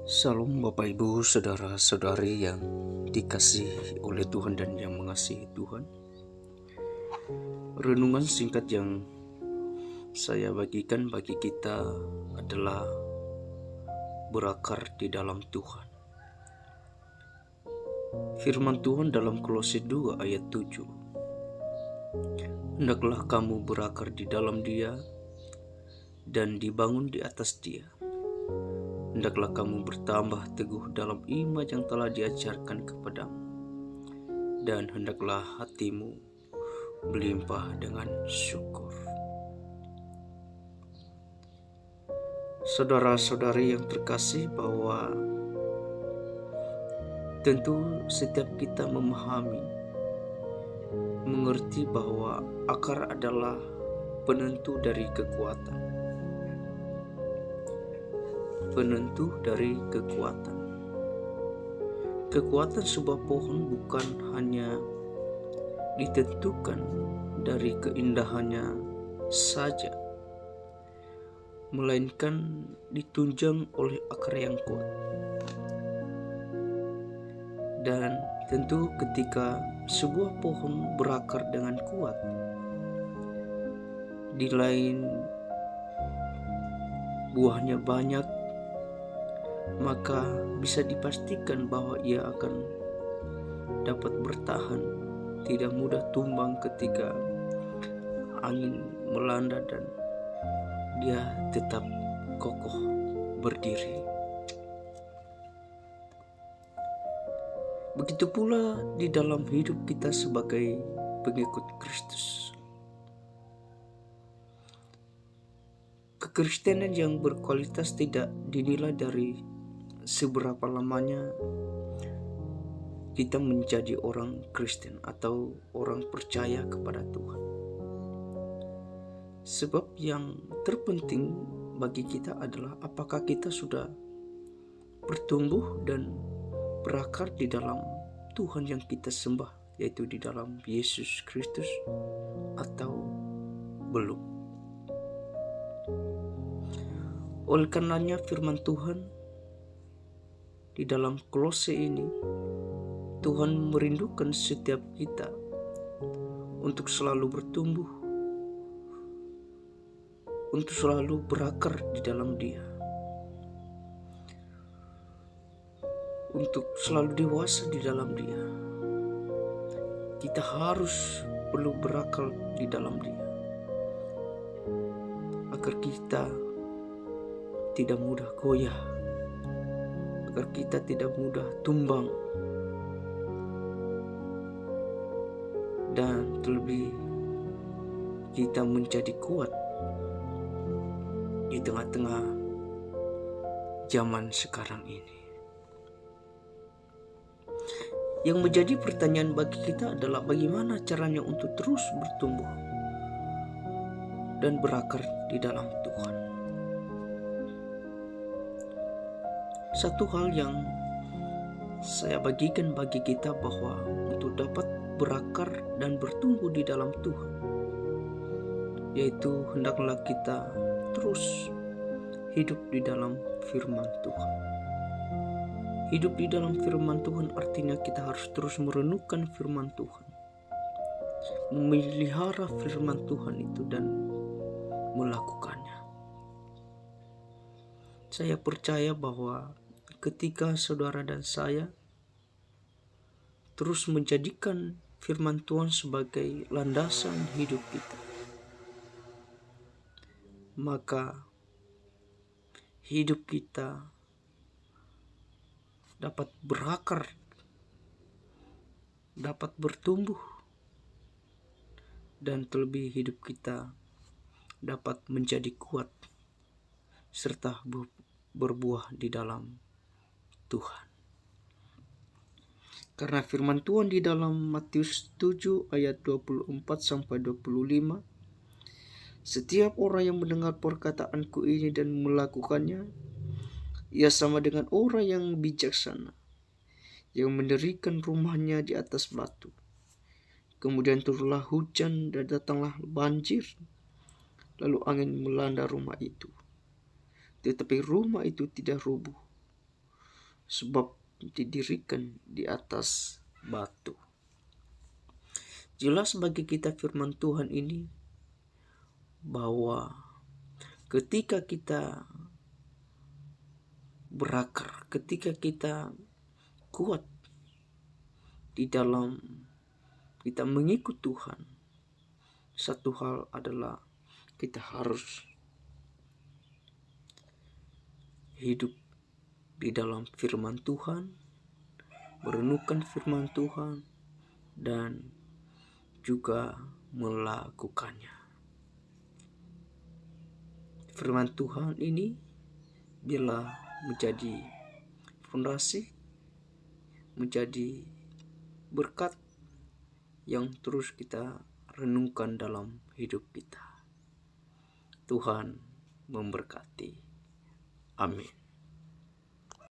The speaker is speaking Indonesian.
Salam Bapak Ibu, saudara-saudari yang dikasihi oleh Tuhan dan yang mengasihi Tuhan. Renungan singkat yang saya bagikan bagi kita adalah berakar di dalam Tuhan. Firman Tuhan dalam Kolose 2 ayat 7. Hendaklah kamu berakar di dalam Dia dan dibangun di atas Dia. Hendaklah kamu bertambah teguh dalam iman yang telah diajarkan kepadamu, dan hendaklah hatimu melimpah dengan syukur. Saudara-saudari yang terkasih, bahwa tentu setiap kita memahami, mengerti bahwa akar adalah penentu dari kekuatan. Penentu dari kekuatan. Kekuatan sebuah pohon bukan hanya ditentukan dari keindahannya saja, melainkan ditunjang oleh akar yang kuat. Dan tentu ketika sebuah pohon berakar dengan kuat, di lain buahnya banyak, maka bisa dipastikan bahwa ia akan dapat bertahan, tidak mudah tumbang ketika angin melanda, dan dia tetap kokoh berdiri. Begitu pula di dalam hidup kita sebagai pengikut Kristus. Kekristenan yang berkualitas tidak dinilai dari seberapa lamanya kita menjadi orang Kristen atau orang percaya kepada Tuhan. Sebab yang terpenting bagi kita adalah apakah kita sudah bertumbuh dan berakar di dalam Tuhan yang kita sembah, yaitu di dalam Yesus Kristus, atau belum. Oleh karenanya firman Tuhan di dalam Kolose ini, Tuhan merindukan setiap kita untuk selalu bertumbuh, untuk selalu berakar di dalam Dia, untuk selalu dewasa di dalam Dia. Kita harus perlu berakar di dalam Dia, agar kita tidak mudah goyah, agar kita tidak mudah tumbang, dan terlebih kita menjadi kuat di tengah-tengah zaman sekarang ini. Yang menjadi pertanyaan bagi kita adalah bagaimana caranya untuk terus bertumbuh dan berakar di dalam Tuhan. Satu hal yang saya bagikan bagi kita bahwa untuk dapat berakar dan bertumbuh di dalam Tuhan, yaitu hendaklah kita terus hidup di dalam firman Tuhan. Hidup di dalam firman Tuhan artinya kita harus terus merenungkan firman Tuhan, memelihara firman Tuhan itu dan melakukannya. Saya percaya bahwa ketika saudara dan saya terus menjadikan firman Tuhan sebagai landasan hidup kita, maka hidup kita dapat berakar, dapat bertumbuh, dan terlebih hidup kita dapat menjadi kuat serta berbuah di dalam Tuhan. Karena firman Tuhan di dalam Matius 7 ayat 24-25, setiap orang yang mendengar perkataanku ini dan melakukannya, ia sama dengan orang yang bijaksana, yang mendirikan rumahnya di atas batu. Kemudian turunlah hujan dan datanglah banjir, lalu angin melanda rumah itu. Tetapi rumah itu tidak rubuh, sebab didirikan di atas batu. Jelas bagi kita firman Tuhan ini bahwa ketika kita berakar, ketika kita kuat di dalam kita mengikut Tuhan, satu hal adalah kita harus hidup di dalam firman Tuhan, merenungkan firman Tuhan, dan juga melakukannya. Firman Tuhan ini bila menjadi fondasi, menjadi berkat yang terus kita renungkan dalam hidup kita. Tuhan memberkati. Amin.